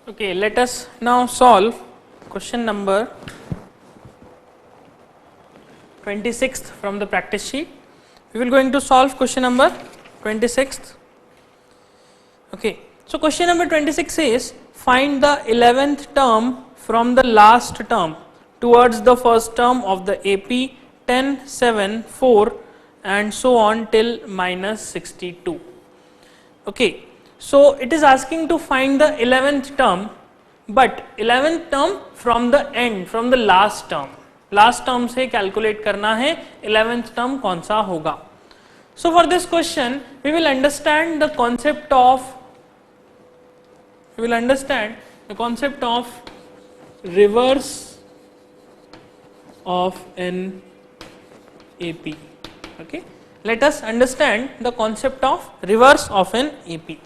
Okay, let us now solve question number 26th from the practice sheet. We will going to solve question number 26th. Okay, so question number 26 is find the 11th term from the last term towards the first term of the AP 10, 7, 4 and so on till minus 62. Okay, so it is asking to find the 11th term, but 11th term from the end, from the last term. Last term से calculate करना है 11th term कौन सा होगा. So for this question, we will understand the concept of reverse of an AP. Okay, let us understand the concept of reverse of an AP.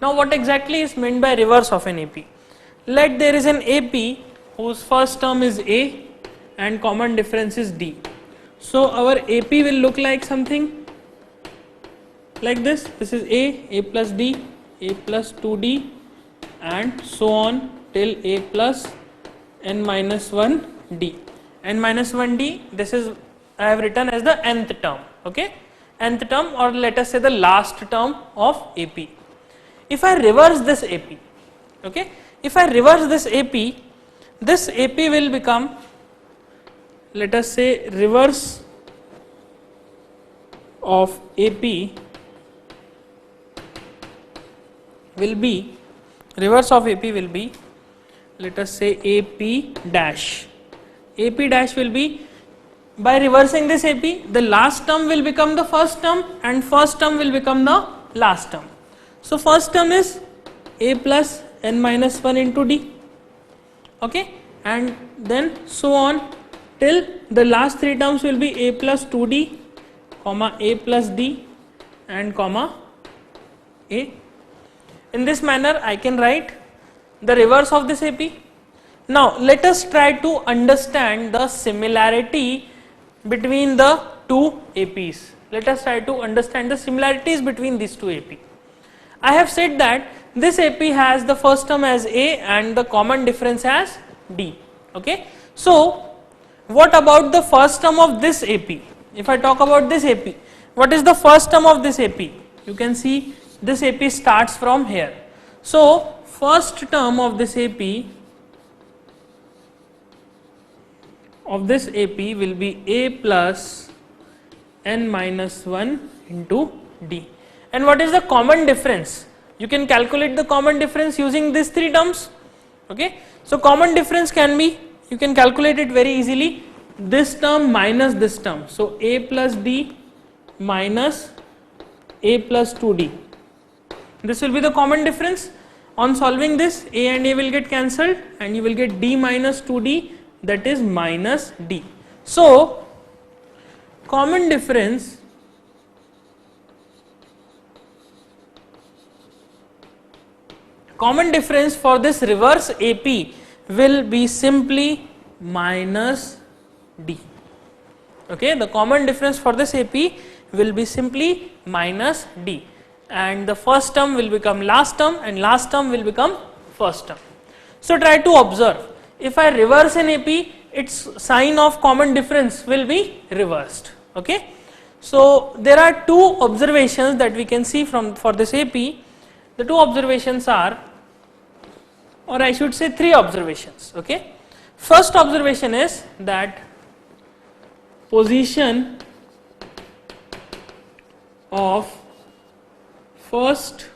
Now what exactly is meant by reverse of an AP? Let there is an AP whose first term is A and common difference is D. So our AP will look like something like this. This is A plus D, A plus 2D and so on till A plus n minus 1 D. N minus 1 D, this is I have written as the nth term. Okay, nth term, or let us say the last term of AP. If I reverse this AP, okay, if I reverse this AP will become, let us say, reverse of AP will be, let us say AP dash. AP dash will be, by reversing this AP, the last term will become the first term and first term will become the last term. So first term is A plus n minus 1 into D. Okay, and then so on till the last three terms will be A plus 2D, comma A plus D and comma A. In this manner I can write the reverse of this AP. Now let us try to understand the similarity between the two APs. Let us try to understand the similarities between these two AP. I have said that this AP has the first term as A and the common difference as D. Okay. So what about the first term of this AP? If I talk about this AP, what is the first term of this AP? You can see this AP starts from here. So first term of this AP will be A plus n minus 1 into D. And what is the common difference? You can calculate the common difference using these three terms. Okay, so common difference can be, you can calculate it very easily, this term minus this term. So A plus D minus A plus 2D. This will be the common difference. On solving this, A and A will get cancelled and you will get D minus 2D, that is minus D. So common difference for this reverse AP will be simply minus D. Okay, the common difference for this AP will be simply minus D, and the first term will become last term and last term will become first term. So try to observe, if I reverse an AP, its sign of common difference will be reversed. Okay, so there are two observations that we can see for this AP. The two observations are, or I should say three observations. Okay, first observation is that position of first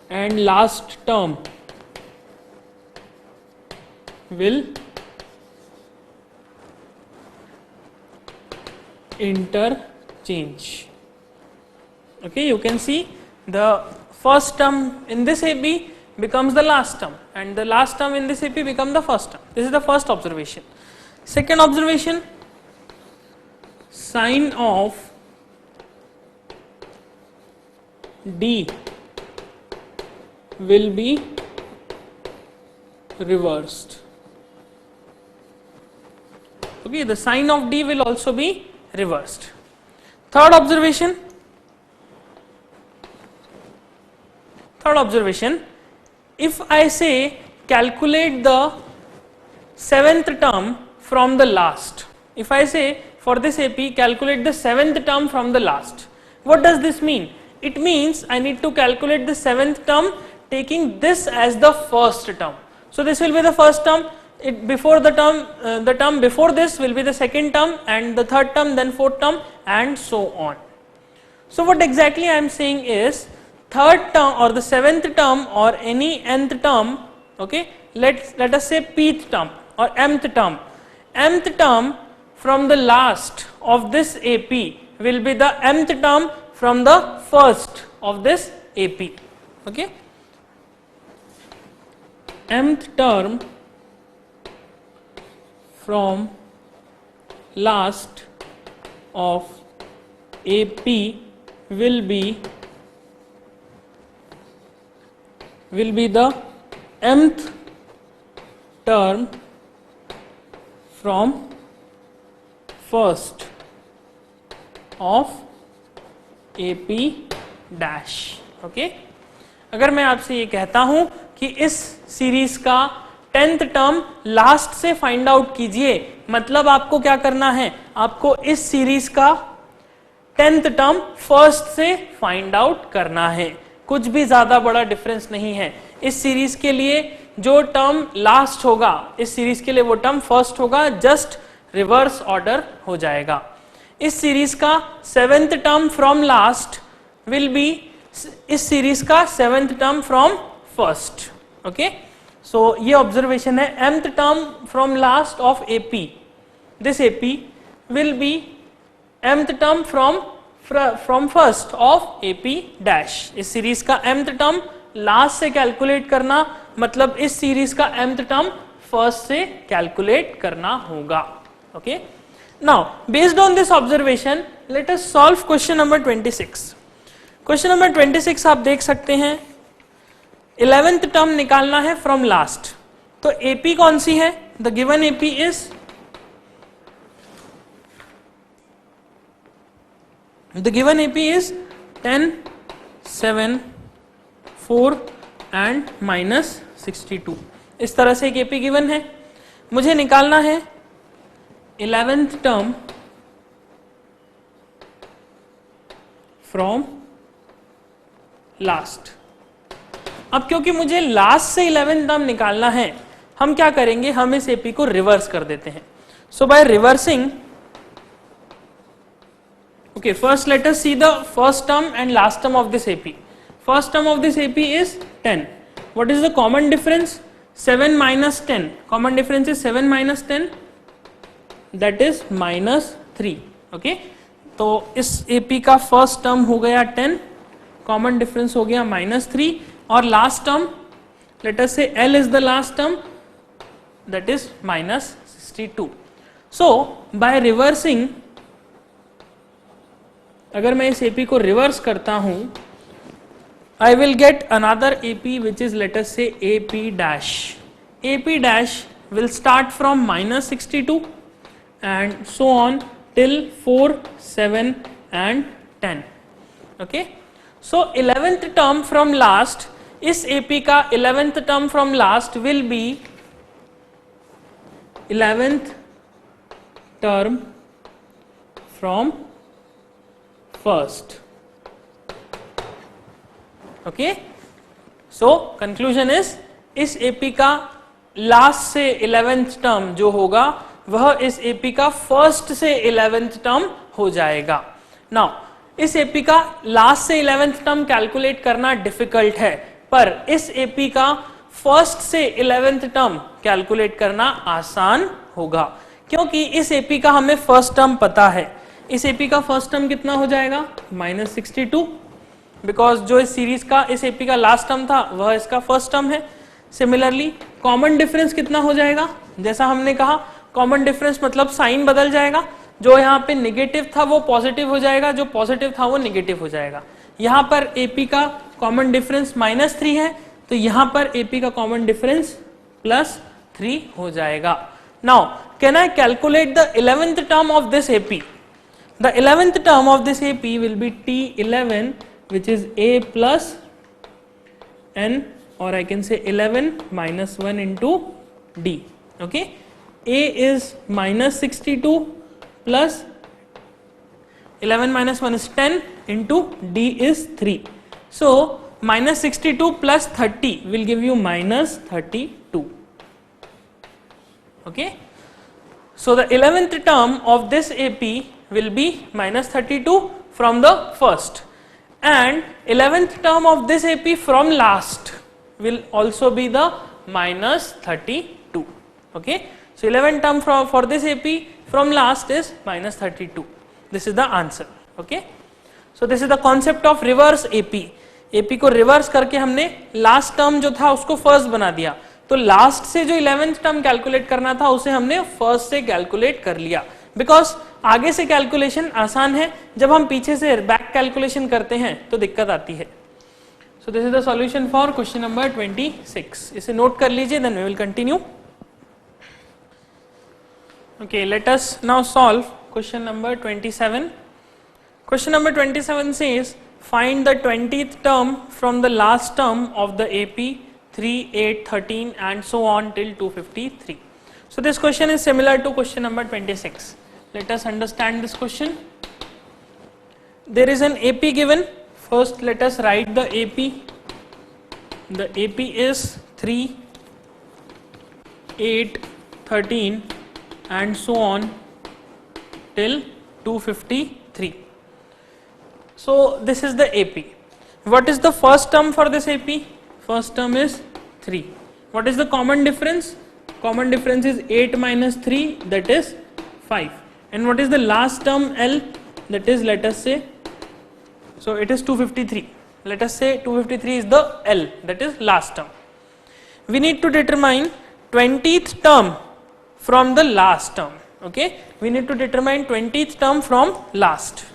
and last term will interchange. Okay, you can see the first term in this AP becomes the last term and the last term in this AP becomes the first term. This is the first observation. Second observation, sign of D will be reversed. Okay, the sign of D will also be reversed. Third observation, Third observation, if I say calculate the seventh term from the last, if I say for this AP calculate the seventh term from the last, what does this mean? It means I need to calculate the seventh term taking this as the first term. So this will be the first term, the term before this will be the second term, and the third term, then fourth term, and so on. So what exactly I am saying is, third term or the seventh term or any nth term, okay, let us say pth term or mth term from the last of this AP will be the mth term from the first of this AP, okay. Mth term from last of AP will be the mth term from first of AP dash, okay. अगर मैं आपसे ये कहता हूं कि इस series का 10th term last से फाइंड आउट कीजिए, मतलब आपको क्या करना है, आपको इस सीरीज का 10th टर्म फर्स्ट से फाइंड आउट करना है। कुछ भी ज्यादा बड़ा डिफरेंस नहीं है। इस सीरीज के लिए जो टर्म लास्ट होगा, इस सीरीज के लिए वो टर्म फर्स्ट होगा, जस्ट रिवर्स ऑर्डर हो जाएगा। इस सीरीज का 7th term from last will be इस सीरीज का 7th term from first, okay. So ये ऑब्जर्वेशन है, mth term from last of AP, this AP will be mth term from first of AP dash. इस series का mth term last से calculate करना, मतलब इस सीरीज का mth टर्म फर्स्ट से कैलकुलेट करना होगा, okay. Now based on this observation let us solve question number 26। Question number 26 आप देख सकते हैं, 11th टर्म निकालना है फ्रॉम लास्ट। तो AP कौन सी है? The given AP is, the given AP is 10, 7, 4 and -62। इस तरह से एक AP गिवन है। मुझे निकालना है 11th टर्म फ्रॉम लास्ट। अब क्योंकि मुझे लास्ट से 11th टर्म निकालना है, हम क्या करेंगे, हम इस AP को रिवर्स कर देते हैं। So by reversing, okay, first let us see the first term and last term of this AP. First term of this AP is 10. What is the common difference? 7 minus 10. Common difference is 7 minus 10, that is -3. Okay, तो इस AP का first term हो गया 10, common difference हो गया -3, और last term let us से L is the last term, that is -62. So by reversing, अगर मैं इस AP को रिवर्स करता हूं, I will get another AP which is let us say AP dash. AP dash will start from -62 and so on till 4, 7 and 10. Okay, so 11th term from last, इस AP का 11th term from last will be 11th term from first. Okay, so conclusion is, इस AP का last से 11th term जो होगा वह इस AP का फर्स्ट से 11th टर्म हो जाएगा। नाउ इस AP का लास्ट से 11th टर्म कैलकुलेट करना डिफिकल्ट है, पर इस AP का फर्स्ट से 11th टर्म कैलकुलेट करना आसान होगा, क्योंकि इस AP का हमें फर्स्ट टर्म पता है। इस AP का फर्स्ट टर्म कितना हो जाएगा, -62, बिकॉज जो इस सीरीज का इस AP का लास्ट टर्म था वह इसका फर्स्ट टर्म है। सिमिलरली कॉमन डिफरेंस कितना हो जाएगा, जैसा हमने कहा कॉमन डिफरेंस मतलब साइन बदल जाएगा, जो यहाँ पे नेगेटिव था वो पॉजिटिव हो जाएगा, जो पॉजिटिव था वो नेगेटिव हो जाएगा। यहाँ पर AP का कॉमन डिफरेंस -3 है, तो यहाँ पर AP का कॉमन डिफरेंस +3 हो जाएगा। Now can I calculate the 11th term of this AP? The 11th term of this AP will be T11, which is A plus n, or I can say 11 minus 1 into d. Okay, A is minus 62 plus 11 minus 1 is 10 into d is 3. So minus 62 plus 30 will give you minus 32. Okay, so the 11th term of this AP will be minus 32 from the first, and 11th term of this AP from last will also be the minus 32. Okay, so 11th term for this AP from last is minus 32. This is the answer. Okay, so this is the concept of reverse AP. AP को reverse करके हमने last term जो था उसको first बना दिया, तो last से जो 11th टर्म कैलकुलेट करना था उसे हमने फर्स्ट से कैलकुलेट कर लिया, बिकॉज आगे से कैलकुलेशन आसान है, जब हम पीछे से बैक कैलकुलेशन करते हैं तो दिक्कत आती है. So this is the solution for question number 26. इसे नोट कर लीजिए, then we will continue. Okay, let us now solve question number 27. Question number 27 says, find the 20th term from the last term of the AP 3, 8, 13 and so on till 253. So this question is similar to question number 26. Let us understand this question. There is an AP given. First let us write the AP. The AP is 3, 8, 13 and so on till 253. So this is the AP. What is the first term for this AP? First term is 3. What is the common difference? Common difference is 8 minus 3, that is 5. And what is the last term L? That is, let us say, so it is 253. Let us say 253 is the L, that is last term. We need to determine 20th term from the last term. Okay, we need to determine 20th term from last.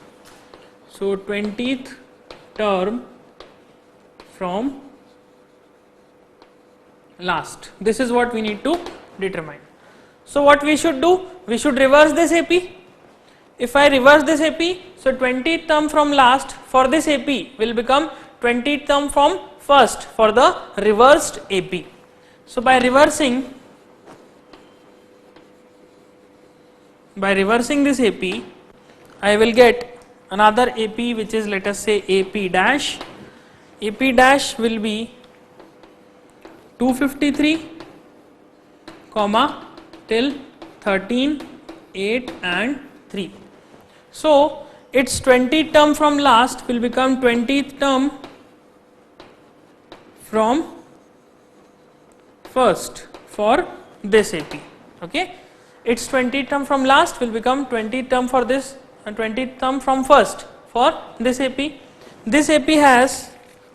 So 20th term from last, this is what we need to determine. So what we should do, we should reverse this AP. If I reverse this AP, so 20th term from last for this AP will become 20th term from first for the reversed AP. So by reversing this AP, I will get another AP which is, let us say, AP dash. AP dash will be 253 comma till 13, 8 and 3. So its 20th term from last will become 20th term from first for this AP. Okay, its 20th term from last will become 20th term for this and 20th term from first for this AP. This AP has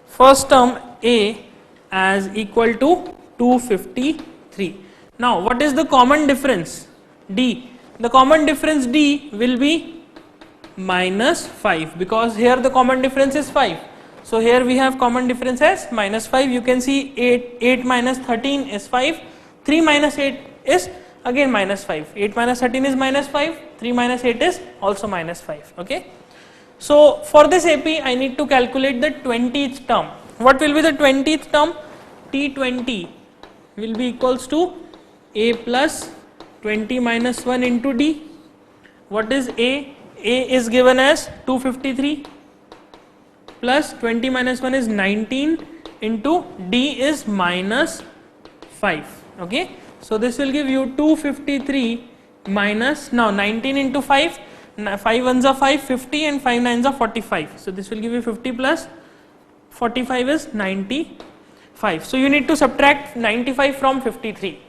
first term A as equal to 253. Now what is the common difference? D. The common difference D will be minus 5, because here the common difference is 5. So here we have common difference as minus 5. You can see 8 minus 13 is 5. 3 minus 8 is again minus 5. 8 minus 13 is minus 5. 3 minus 8 is also minus 5. Okay. So for this AP I need to calculate the 20th term. What will be the 20th term? T20 will be equals to A plus 20 minus 1 into D. What is A? A is given as 253 plus 20 minus 1 is 19 into D is minus 5. Okay. So this will give you 253 minus, now 19 into 5, 5 ones are 5, 50 and 5 nines are 45. So this will give you 50 plus 45 is 95. So you need to subtract 95 from 53.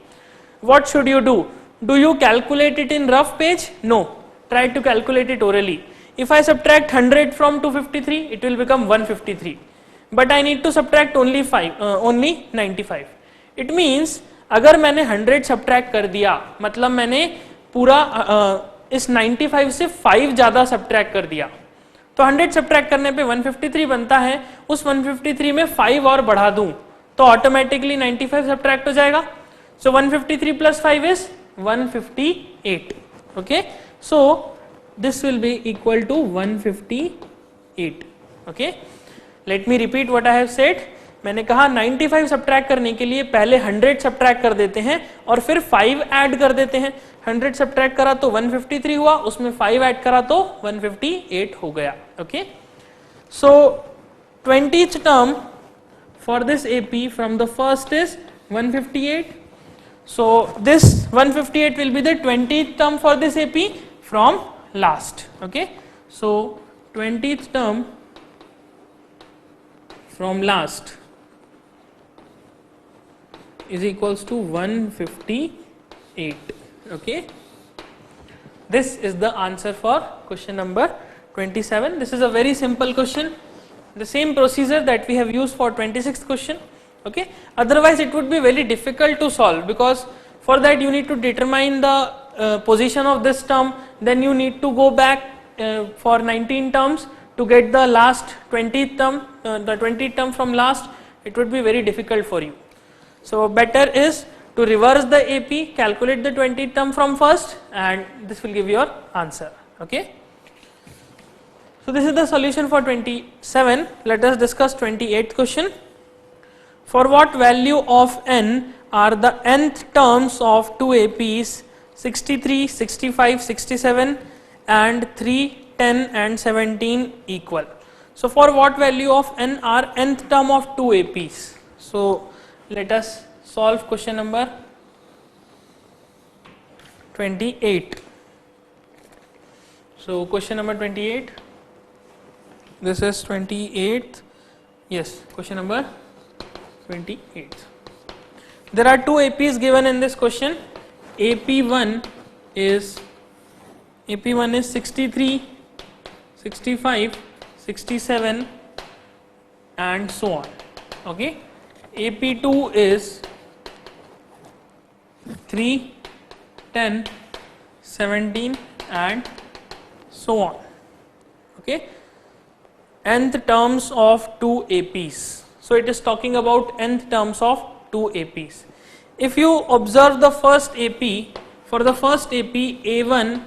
What should you do? Do you calculate it in rough page? No. Try to calculate it orally. If I subtract 100 from 253, it will become 153. But I need to subtract only 95. It means अगर मैंने 100 subtract कर दिया, मतलब मैंने पूरा इस 95 से 5 ज़्यादा सब्ट्रैक्ट कर दिया, तो 100 सब्ट्रैक्ट करने पे 153 बनता है. उस 153 में 5 और बढ़ा दूं तो ऑटोमेटिकली 95 सब्ट्रैक्ट हो जाएगा. सो 153 plus 5 is 158. Okay, so this will be equal to 158. Okay, let me repeat what I have said. मैंने कहा 95 सब्ट्रैक्ट करने के लिए पहले 100 सब्ट्रैक्ट कर देते हैं और फिर 5 ऐड कर देते हैं. 100 सब्ट्रैक्ट करा तो 153 हुआ, उसमें 5 ऐड करा तो 158 हो गया. Okay, so 20th term for this AP from the first is 158. So this 158 will be the 20th term for this AP from last. Okay, so 20th term from last is equals to 158. Okay, this is the answer for question number 27. This is a very simple question, the same procedure that we have used for 26th question. Okay, otherwise it would be very difficult to solve, because for that you need to determine the position of this term, then you need to go back for 19 terms to get the last 20th term, the 20th term from last. It would be very difficult for you. So better is to reverse the AP, calculate the 20th term from first, and this will give your answer. Okay, so this is the solution for 27. Let us discuss 28th question. For what value of n are the nth terms of two APs 63, 65, 67 and 3, 10 and 17 equal? So for what value of n are nth term of two APs? So let us solve question number 28. So question number 28. This is 28th. Yes, question number 28. There are two APs given in this question. AP1 is 63, 65, 67 and so on. Okay. AP2 is 3, 10, 17 and so on. Okay, nth terms of two APs. So it is talking about nth terms of two APs. If you observe the first AP, for the first AP A1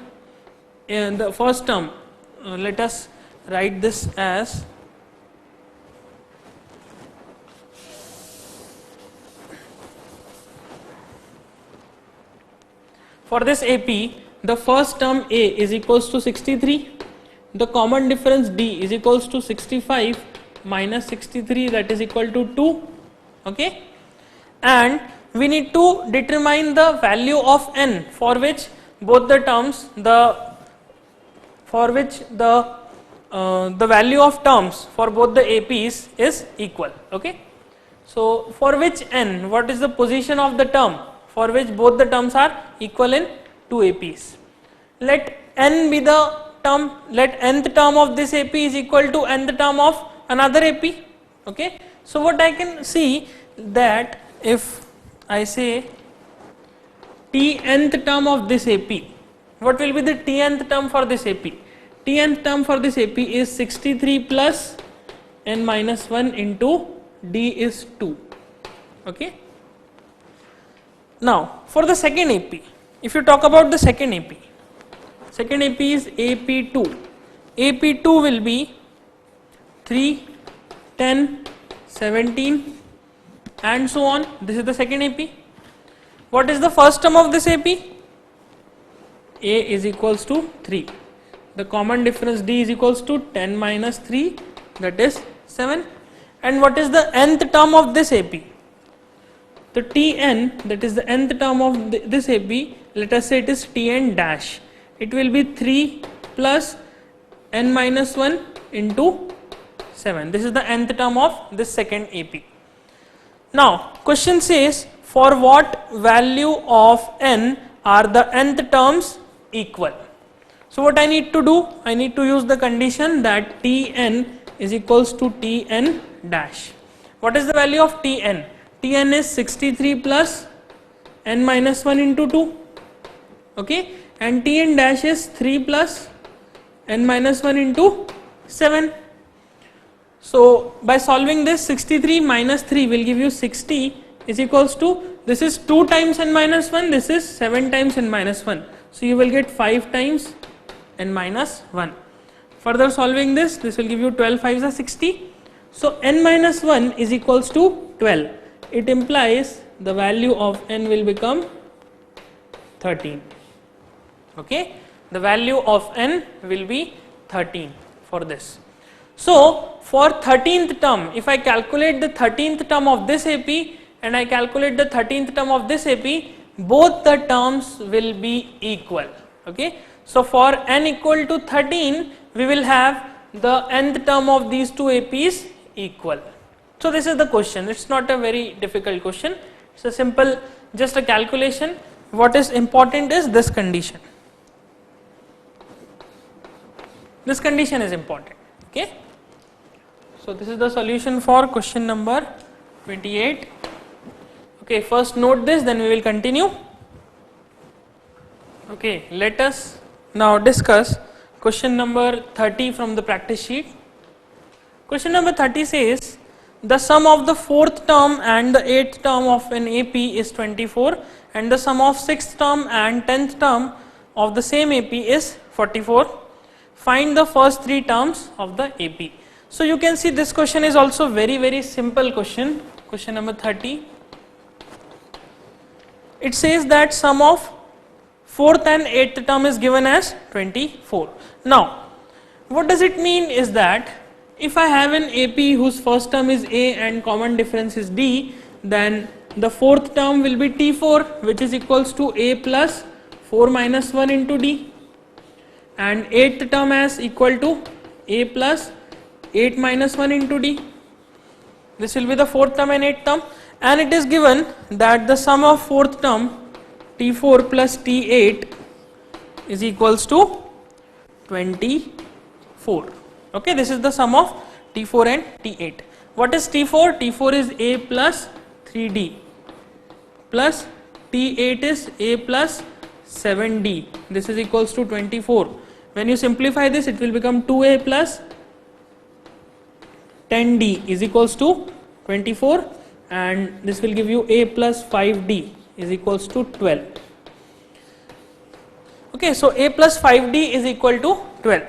in the first term, let us write this as for this AP, the first term A is equals to 63, the common difference D is equals to 65 minus 63, that is equal to 2. Okay, and we need to determine the value of n for which both the terms, the value of terms for both the APs is equal. Okay, so for which n, what is the position of the term for which both the terms are equal in two APs? Let n be the term, let nth term of this AP is equal to nth term of another AP. Okay, so what I can see that if I say t nth term of this AP, what will be the t nth term for this AP? T nth term for this AP is 63 plus n minus 1 into D is 2. Okay. Now for the second AP, if you talk about the second AP is AP2. AP2 will be 3, 10, 17 and so on. This is the second AP. What is the first term of this AP? A is equals to 3. The common difference D is equals to 10 minus 3, that is 7. And what is the nth term of this AP? The Tn, that is the nth term of this AP, let us say it is Tn dash. It will be 3 plus n minus 1 into 7. This is the nth term of this second AP. Now question says, for what value of n are the nth terms equal? So what I need to do, I need to use the condition that Tn is equals to Tn dash. What is the value of Tn? Tn is 63 plus n minus 1 into 2. Okay, and Tn dash is 3 plus n minus 1 into 7. So by solving this, 63 minus 3 will give you 60 is equals to, this is 2 times n minus 1, this is 7 times n minus 1. So you will get 5 times n minus 1. Further solving this, this will give you 12 5s are 60. So n minus 1 is equals to 12. It implies the value of n will become 13. Okay, the value of n will be 13 for this. So for 13th term, if I calculate the 13th term of this AP and I calculate the 13th term of this AP, both the terms will be equal. Okay, so for n equal to 13, we will have the nth term of these two APs equal. So this is the question. It's not a very difficult question. It's a simple, just a calculation. What is important is this condition. This condition is important. Okay. So this is the solution for question number 28. Okay, first note this, then we will continue. Okay, let us now discuss question number 30 from the practice sheet. Question number 30 says the sum of the 4th term and the 8th term of an AP is 24 and the sum of 6th term and 10th term of the same AP is 44. Find the first 3 terms of the AP. So you can see this question is also very simple question. Question number 30. It says that sum of 4th and 8th term is given as 24. Now, what does it mean is that if I have an AP whose first term is A and common difference is D, then the 4th term will be T4, which is equals to A plus 4 minus 1 into D, and 8th term as equal to A plus 8 minus 1 into D. This will be the 4th term and 8th term, and it is given that the sum of 4th term T4 plus T8 is equals to 24. Okay, this is the sum of T4 and T8. What is T4? T4 is A plus 3D plus T8 is A plus 7D. This is equals to 24. When you simplify this, it will become 2A plus 10D is equals to 24, and this will give you A plus 5D is equals to 12. Okay, so A plus 5D is equal to 12.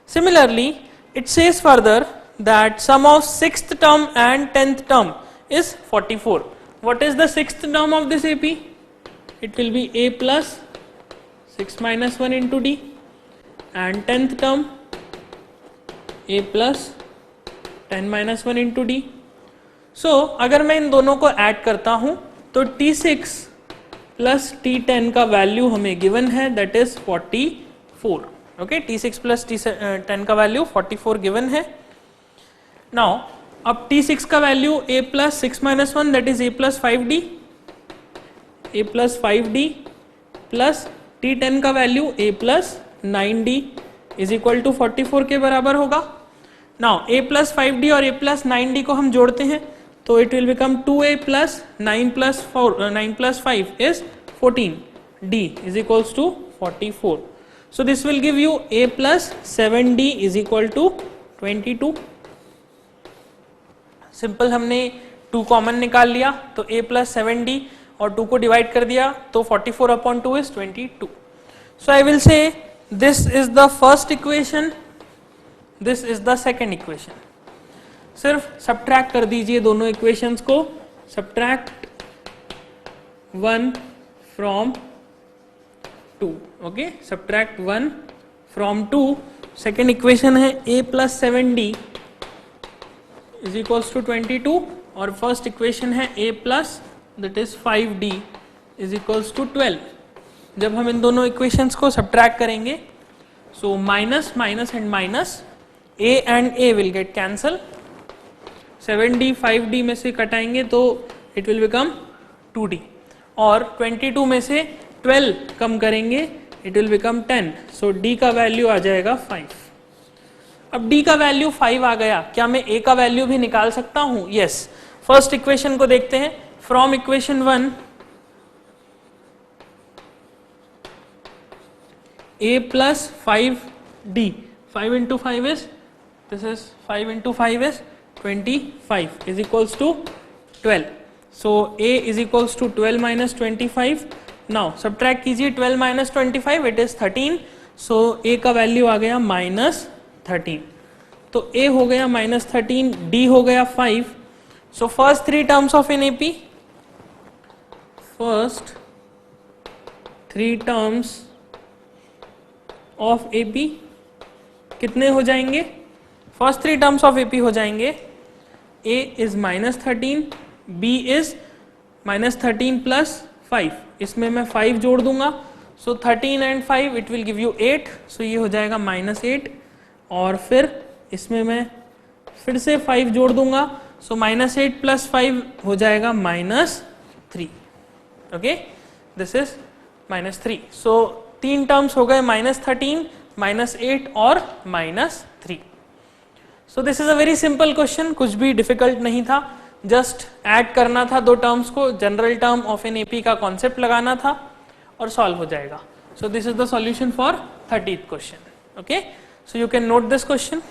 Similarly, it says further that sum of 6th term and 10th term is 44. What is the 6th term of this AP? It will be A plus 6 minus 1 into D, and 10th term A plus 10 minus 1 into D. So अगर मैं इन दोनों को add करता हूँ तो T6 plus T10 का value हमें given है, that is 44. Okay, T6 plus T10 का वैल्यू 44 गिवन है. नाउ अब T6 का value A plus 6 minus 1 that is A plus 5D, A plus 5D plus T10 का value A plus 9D is equal to 44 के बराबर होगा. Now A plus 5D और A plus 9D को हम जोड़ते हैं तो it will become 2A plus 9 plus 5 is 14. D is equals to 44. So this will give you A plus 7D is equal to 22. Simple, हमने 2 कॉमन निकाल लिया तो A plus 7D और 2 को डिवाइड कर दिया तो 44 upon 2 is 22. So I will say this is the first equation, this is the second equation. सिर्फ सब्ट्रैक्ट कर दीजिए दोनों इक्वेशंस को. Subtract 1 from 2. Okay, subtract 1 from 2. Second equation है A plus 7D is equals to 22 और first equation है A plus that is 5D is equals to 12. जब हम इन दोनों इक्वेशंस को सब्ट्रैक्ट करेंगे so minus minus and minus, A and A will get cancel. 7D 5D में से कटाएंगे तो इट विल बिकम 2D और 22 में से 12 कम करेंगे it will become 10. So D का वैल्यू आ जाएगा 5. अब D का वैल्यू 5 आ गया, क्या मैं A का वैल्यू भी निकाल सकता हूँ? यस. फर्स्ट इक्वेशन को देखते हैं. From equation 1 A plus 5D, 5 into 5 is, this is 5 into 5 is 25 is equals to 12. So A is equals to 12 minus 25. Now subtract कीजिए 12 minus 25, it is 13. So A का value आ गया minus 13. तो a हो गया -13, d हो गया 5. So first 3 terms of an AP, first 3 terms of AP कितने हो जाएंगे? फर्स्ट 3 टर्म्स ऑफ एपी हो जाएंगे a is -13, b is -13 plus 5. इसमें मैं 5 जोड़ दूंगा, सो 13 and 5 it will give you 8. सो ये हो जाएगा -8 और फिर इसमें मैं फिर से 5 जोड़ दूंगा, सो -8 प्लस 5 हो जाएगा -3. Okay, this is -3. So 3 terms हो गए -13, -8 और -3. सो this is a very simple question, कुछ भी डिफिकल्ट नहीं था, जस्ट ऐड करना था 2 टर्म्स को, general term of an AP का कॉन्सेप्ट लगाना था और सॉल्व हो जाएगा. सो this is the solution for 30th question. Okay, so you can note this question.